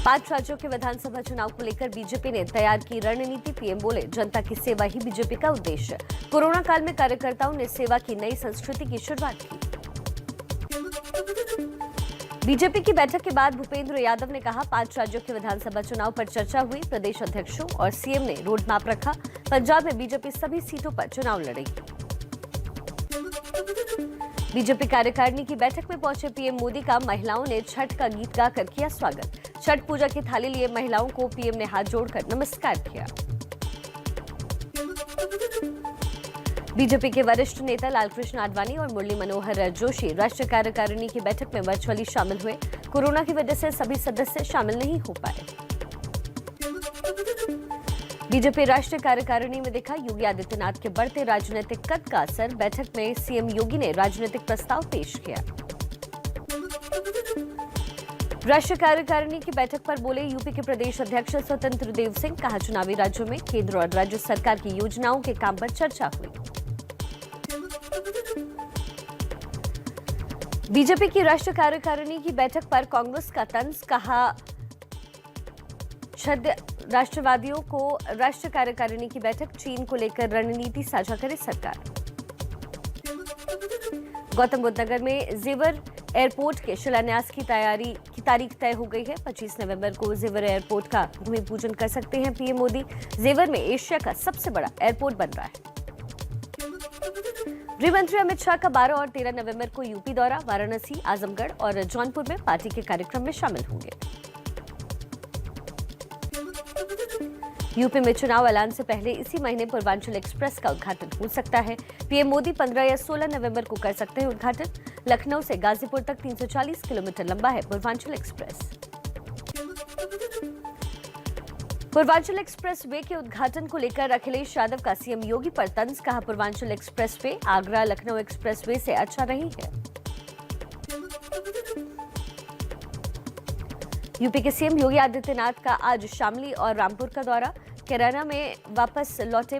5 राज्यों के विधानसभा चुनाव को लेकर बीजेपी ने तैयार की रणनीति। पीएम बोले, जनता की सेवा ही बीजेपी का उद्देश्य। कोरोना काल में कार्यकर्ताओं ने सेवा की नई संस्कृति की शुरुआत की। बीजेपी की बैठक के बाद भूपेंद्र यादव ने कहा, 5 राज्यों के विधानसभा चुनाव पर चर्चा हुई। प्रदेश अध्यक्षों और सीएम ने रोड मैप रखा। पंजाब में बीजेपी सभी सीटों पर चुनाव लड़ेगी। बीजेपी कार्यकारिणी की बैठक में पहुंचे पीएम मोदी का महिलाओं ने छठ का गीत गाकर किया स्वागत। छठ पूजा की थाली लिए महिलाओं को पीएम ने हाथ जोड़कर नमस्कार किया। बीजेपी के वरिष्ठ नेता लालकृष्ण आडवाणी और मुरली मनोहर जोशी राष्ट्रीय कार्यकारिणी की बैठक में वर्चुअली शामिल हुए। कोरोना की वजह से सभी सदस्य शामिल नहीं हो पाए। बीजेपी राष्ट्रीय कार्यकारिणी में दिखा योगी आदित्यनाथ के बढ़ते राजनीतिक कद का असर। बैठक में सीएम योगी ने राजनीतिक प्रस्ताव पेश किया। राष्ट्रीय कार्यकारिणी की बैठक पर बोले यूपी के प्रदेश अध्यक्ष स्वतंत्र देव सिंह। कहा, चुनावी राज्यों में केंद्र और राज्य सरकार की योजनाओं के काम पर चर्चा हुई। बीजेपी की राष्ट्रीय कार्यकारिणी की बैठक पर कांग्रेस का तंज। कहा, राष्ट्रवादियों को राष्ट्रीय कार्यकारिणी की बैठक। चीन को लेकर रणनीति साझा करे सरकार। गौतम बुद्ध नगर में जेवर एयरपोर्ट के शिलान्यास की तारीख तय हो गई है। 25 नवंबर को जेवर एयरपोर्ट का भूमि पूजन कर सकते हैं पीएम मोदी। जेवर में एशिया का सबसे बड़ा एयरपोर्ट बन रहा है। गृह मंत्री अमित शाह का 12 और 13 नवंबर को यूपी दौरा। वाराणसी, आजमगढ़ और जौनपुर में पार्टी के कार्यक्रम में शामिल होंगे। यूपी में चुनाव ऐलान से पहले इसी महीने पूर्वांचल एक्सप्रेस का उद्घाटन हो सकता है। पीएम मोदी 15 या 16 नवंबर को कर सकते हैं उद्घाटन। लखनऊ से गाजीपुर तक 340 किलोमीटर लंबा है Purvanchal express. Purvanchal express way के उद्घाटन को लेकर अखिलेश यादव का सीएम योगी पर तंज। कहा, Purvanchal express way Agra Lucknow express way से अच्छा नहीं है। यूपी के सीएम योगी आदित्यनाथ का आज शामली और रामपुर का दौरा। कोरोना में वापस लौटे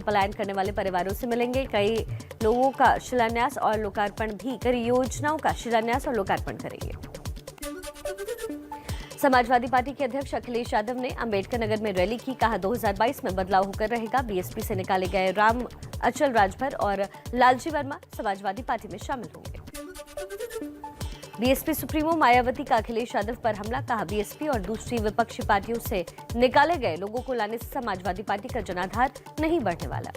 पलायन करने वाले परिवारों से मिलेंगे। कई लोगों का शिलान्यास और लोकार्पण भी कई योजनाओं का शिलान्यास और लोकार्पण करेंगे। समाजवादी पार्टी के अध्यक्ष अखिलेश यादव ने अंबेडकर नगर में रैली की। कहा, 2022 में बदलाव होकर रहेगा। बीएसपी से निकाले गए राम अचल राजभर और लालजी वर्मा समाजवादी पार्टी में शामिल होंगे। बीएसपी सुप्रीमो मायावती का अखिलेश यादव पर हमला। कहा, बीएसपी और दूसरी विपक्षी पार्टियों से निकाले गए लोगों को लाने से समाजवादी पार्टी का जनाधार नहीं बढ़ने वाला।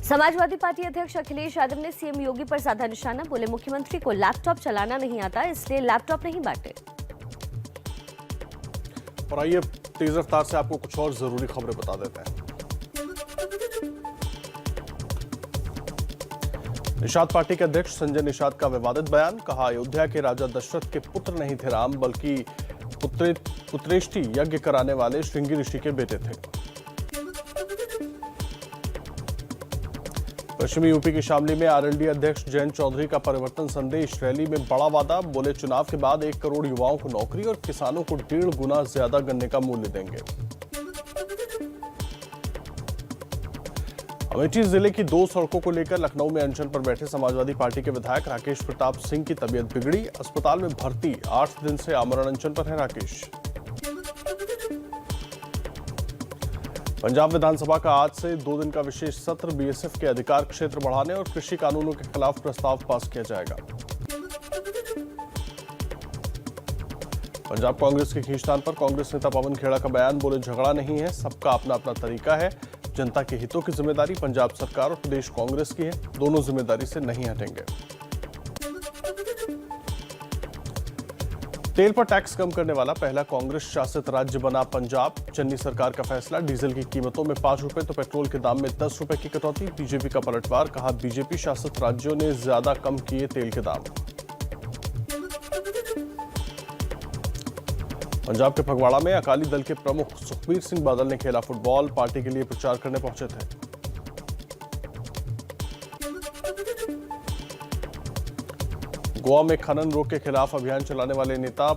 समाजवादी पार्टी अध्यक्ष अखिलेश यादव ने सीएम योगी पर साधा निशाना। बोले, मुख्यमंत्री को लैपटॉप चलाना नहीं आता, इसलिए लैपटॉप नहीं बांटे। और आइए तेज रफ्तार से आपको कुछ और जरूरी खबरें बता देते हैं। निषाद पार्टी के अध्यक्ष संजय निषाद का विवादित बयान। कहा, अयोध्या के राजा दशरथ के पुत्र नहीं थे राम, बल्कि पुत्रेष्टि यज्ञ कराने वाले श्रृंगी ऋषि के बेटे थे। पश्चिमी यूपी की शामली में आरएलडी अध्यक्ष जयंत चौधरी का परिवर्तन संदेश। रैली में बड़ा वादा। बोले, चुनाव के बाद 1 करोड़ युवाओं को नौकरी और किसानों को 1.5 गुना ज्यादा गन्ने का मूल्य देंगे। अमेठी जिले की 2 सड़कों को लेकर लखनऊ में अनशन पर बैठे समाजवादी पार्टी के विधायक राकेश प्रताप सिंह की तबीयत बिगड़ी। अस्पताल में भर्ती। 8 दिन से आमरण अनशन पर है राकेश। पंजाब विधानसभा का आज से 2 दिन का विशेष सत्र। बीएसएफ के अधिकार क्षेत्र बढ़ाने और कृषि कानूनों के खिलाफ प्रस्ताव पास किया जाएगा। पंजाब कांग्रेस के खींचतान पर कांग्रेस नेता पवन खेड़ा का बयान। बोले, झगड़ा नहीं है, सबका अपना अपना तरीका है। जनता के हितों की जिम्मेदारी पंजाब सरकार और प्रदेश कांग्रेस की है, दोनों जिम्मेदारी से नहीं हटेंगे। तेल पर टैक्स कम करने वाला पहला कांग्रेस शासित राज्य बना पंजाब। चन्नी सरकार का फैसला। डीजल की कीमतों में 5 रुपए तो पेट्रोल के दाम में 10 रुपए की कटौती। बीजेपी का पलटवार। कहा, बीजेपी शासित राज्यों ने ज्यादा कम किए तेल के दाम। पंजाब के फगवाड़ा में अकाली दल के प्रमुख सुखबीर सिंह बादल ने खेला फुटबॉल। पार्टी के लिए प्रचार करने पहुंचे थे। गोवा में खनन रोक के खिलाफ अभियान चलाने वाले नेता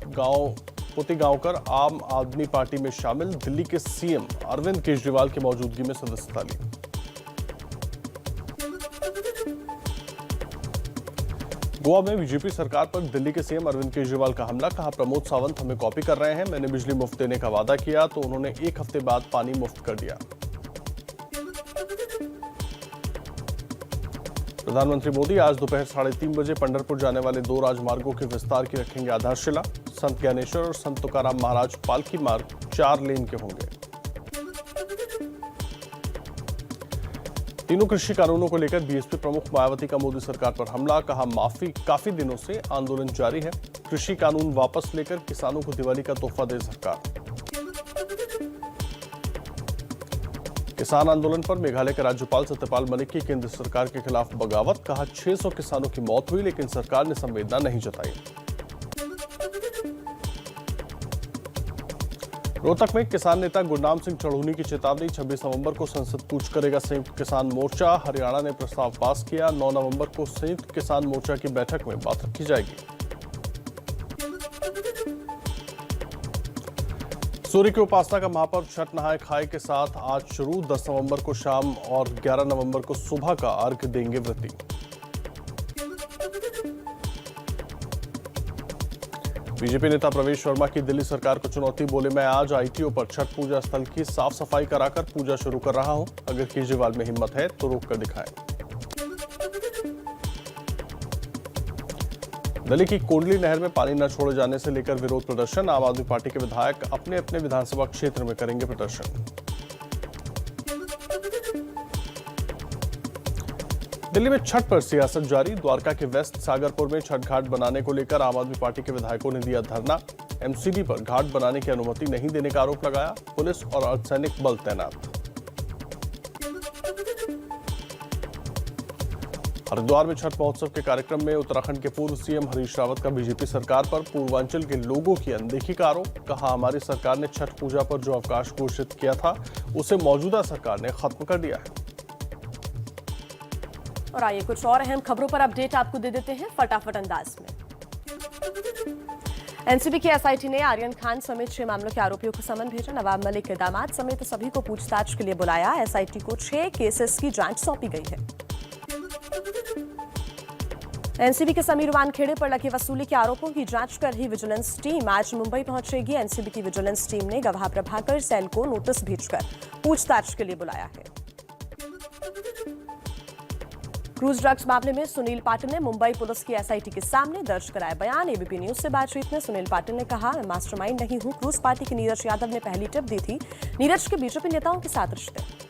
पोती गांवकर आम आदमी पार्टी में शामिल। दिल्ली के सीएम अरविंद केजरीवाल की मौजूदगी में सदस्यता ली। गोवा में बीजेपी सरकार पर दिल्ली के सीएम अरविंद केजरीवाल का हमला। कहा प्रमोद सावंत हमें कॉपी कर रहे हैं। मैंने बिजली मुफ्त देने का वादा किया तो उन्होंने एक हफ्ते बाद पानी मुफ्त कर दिया। प्रधानमंत्री मोदी आज दोपहर 3:30 बजे पंढरपुर जाने वाले 2 राजमार्गों के विस्तार की रखेंगे आधारशिला। संत ज्ञानेश्वर और संत तुकाराम महाराज पालकी मार्ग 4 लेन के होंगे। तीनों कृषि कानूनों को लेकर बीएसपी प्रमुख मायावती का मोदी सरकार पर हमला। कहा काफी दिनों से आंदोलन जारी है। कृषि कानून वापस लेकर किसानों को दिवाली का तोहफा दे सरकार। किसान आंदोलन पर मेघालय के राज्यपाल सत्यपाल मलिक की केंद्र सरकार के खिलाफ बगावत। कहा 600 किसानों की मौत हुई लेकिन सरकार ने संवेदना नहीं जताई। रोहतक में किसान नेता गुरनाम सिंह चढ़ूनी की चेतावनी। 26 नवंबर को संसद कूच करेगा संयुक्त किसान मोर्चा। हरियाणा ने प्रस्ताव पास किया। 9 नवंबर को संयुक्त किसान मोर्चा की बैठक में बात रखी जाएगी। सूर्य की उपासना का महापर्व छठ नहाय खाए के साथ आज शुरू। 10 नवंबर को शाम और 11 नवंबर को सुबह का अर्घ्य देंगे व्रती। बीजेपी नेता प्रवेश वर्मा की दिल्ली सरकार को चुनौती। बोले मैं आज आईटीओ पर छठ पूजा स्थल की साफ सफाई कराकर पूजा शुरू कर रहा हूं। अगर केजरीवाल में हिम्मत है तो रोक कर दिखाएं। दिल्ली की कोंडली नहर में पानी न छोड़े जाने से लेकर विरोध प्रदर्शन। आम आदमी पार्टी के विधायक अपने अपने विधानसभा क्षेत्र में करेंगे प्रदर्शन। दिल्ली में छठ पर सियासत जारी। द्वारका के वेस्ट सागरपुर में छठ घाट बनाने को लेकर आम आदमी पार्टी के विधायकों ने दिया धरना। एमसीडी पर घाट बनाने की अनुमति नहीं देने का आरोप लगाया। पुलिस और अर्धसैनिक बल तैनात। हरिद्वार में छठ महोत्सव के कार्यक्रम में उत्तराखंड के पूर्व सीएम हरीश रावत का बीजेपी सरकार पर पूर्वांचल के लोगों की अनदेखी का आरोप। कहा हमारी सरकार ने छठ पूजा पर जो अवकाश घोषित किया था उसे मौजूदा सरकार ने खत्म कर दिया है। और आइए कुछ और अहम खबरों पर अपडेट आपको दे देते हैं फटाफट अंदाज में। एनसीबी की एसआईटी ने आर्यन खान समेत 6 मामलों के आरोपियों को समन भेजा। नवाब मलिक के दामाद समेत सभी को पूछताछ के लिए बुलाया। एसआईटी को 6 केसेस की जांच सौंपी गई है। एनसीबी के समीर वानखेड़े पर लगे वसूली के आरोपों की जांच कर रही विजिलेंस टीम आज मुंबई पहुंचेगी। एनसीबी की विजिलेंस टीम ने गवाह प्रभाकर सैल को नोटिस भेजकर पूछताछ के लिए बुलाया है। क्रूज ड्रग्स मामले में सुनील पाटिल ने मुंबई पुलिस की एसआईटी के सामने दर्ज कराया बयान। एबीपी न्यूज से बातचीत में सुनील पाटिल ने कहा मैं मास्टरमाइंड नहीं हूं। क्रूज पार्टी के नीरज यादव ने पहली टिप दी थी। नीरज के बीजेपी नेताओं के साथ रिश्ते।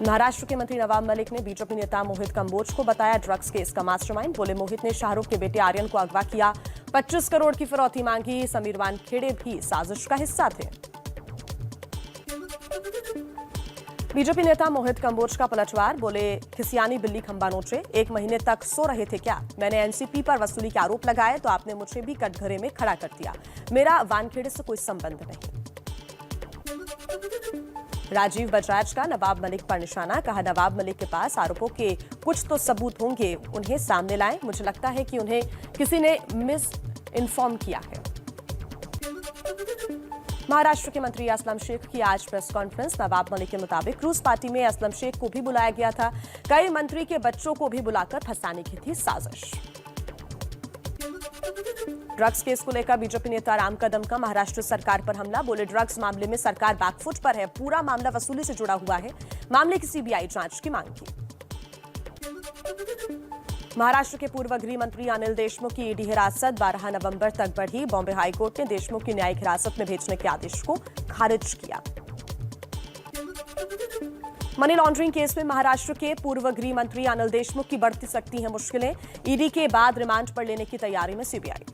महाराष्ट्र के मंत्री नवाब मलिक ने बीजेपी नेता मोहित कंबोज को बताया ड्रग्स केस का मास्टरमाइंड। बोले मोहित ने शाहरुख के बेटे आर्यन को अगवा किया। 25 करोड़ की फिरौती मांगी। समीर वानखेड़े भी साजिश का हिस्सा थे। बीजेपी नेता मोहित कंबोज का पलटवार। बोले खिसियानी बिल्ली खंबा नोचे। 1 महीने तक सो रहे थे क्या? मैंने एनसीपी पर वसूली के आरोप लगाए तो आपने मुझे भी कटघरे में खड़ा कर दिया। मेरा वानखेड़े से कोई संबंध नहीं। राजीव बजाज का नवाब मलिक पर निशाना। कहा नवाब मलिक के पास आरोपों के कुछ तो सबूत होंगे, उन्हें सामने लाएं। मुझे लगता है कि उन्हें किसी ने मिस इन्फॉर्म किया है। महाराष्ट्र के मंत्री असलम शेख की आज प्रेस कॉन्फ्रेंस। नवाब मलिक के मुताबिक क्रूज पार्टी में असलम शेख को भी बुलाया गया था। कई मंत्री के बच्चों को भी बुलाकर फंसाने की थी साजिश। ड्रग्स केस को लेकर बीजेपी नेता राम कदम का महाराष्ट्र सरकार पर हमला। बोले ड्रग्स मामले में सरकार बैकफुट पर है। पूरा मामला वसूली से जुड़ा हुआ है। मामले की सीबीआई जांच की मांग की। महाराष्ट्र के पूर्व गृह मंत्री अनिल देशमुख की ईडी हिरासत 12 नवंबर तक बढ़ी। बॉम्बे हाईकोर्ट ने देशमुख की न्यायिक हिरासत में भेजने के आदेश को खारिज किया। मनी लॉन्ड्रिंग केस में महाराष्ट्र के पूर्व गृह मंत्री अनिल देशमुख की बढ़ती सकती हैं मुश्किलें। ईडी के बाद रिमांड पर लेने की तैयारी में सीबीआई।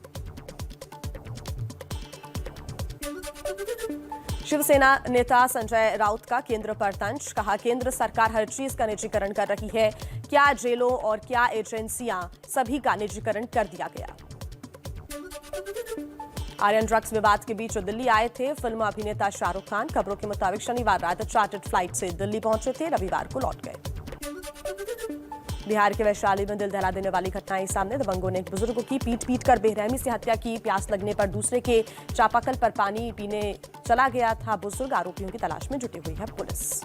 शिवसेना नेता संजय राउत का केंद्र पर तंज। कहा केंद्र सरकार हर चीज का निजीकरण कर रही है। क्या जेलों और क्या एजेंसियां, सभी का निजीकरण कर दिया गया। आर्यन ड्रग्स विवाद के बीच दिल्ली आए थे फिल्म अभिनेता शाहरुख खान। खबरों के मुताबिक शनिवार रात चार्टर्ड फ्लाइट से दिल्ली पहुंचे थे। रविवार को लौट गए। बिहार के वैशाली में दिल दहला देने वाली घटनाएं सामने। दबंगों ने एक बुजुर्ग की पीट कर बेरहमी से हत्या की। प्यास लगने पर दूसरे के चापाकल पर पानी पीने चला गया था बुजुर्ग। आरोपियों की तलाश में जुटी हुई है पुलिस।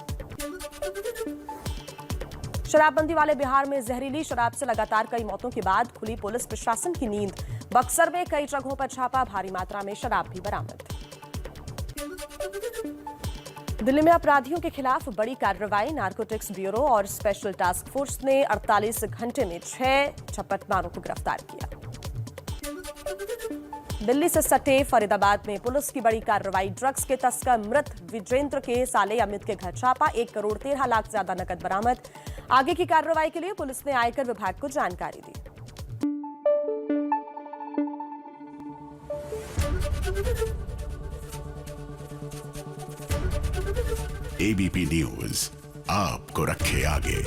शराबबंदी वाले बिहार में जहरीली शराब से लगातार कई मौतों के बाद खुली पुलिस प्रशासन की नींद। बक्सर में कई जगहों पर छापा, भारी मात्रा में शराब भी बरामद। दिल्ली में अपराधियों के खिलाफ बड़ी कार्रवाई। नारकोटिक्स ब्यूरो और स्पेशल टास्क फोर्स ने 48 घंटे में 6 झपटमारों को गिरफ्तार किया। दिल्ली से सटे फरीदाबाद में पुलिस की बड़ी कार्रवाई। ड्रग्स के तस्कर मृत विजेंद्र के साले अमित के घर छापा, 1 करोड़ 13 लाख से ज्यादा नकद बरामद। आगे की कार्रवाई के लिए पुलिस ने आयकर विभाग को जानकारी दी। एबीपी न्यूज आपको रखे आगे।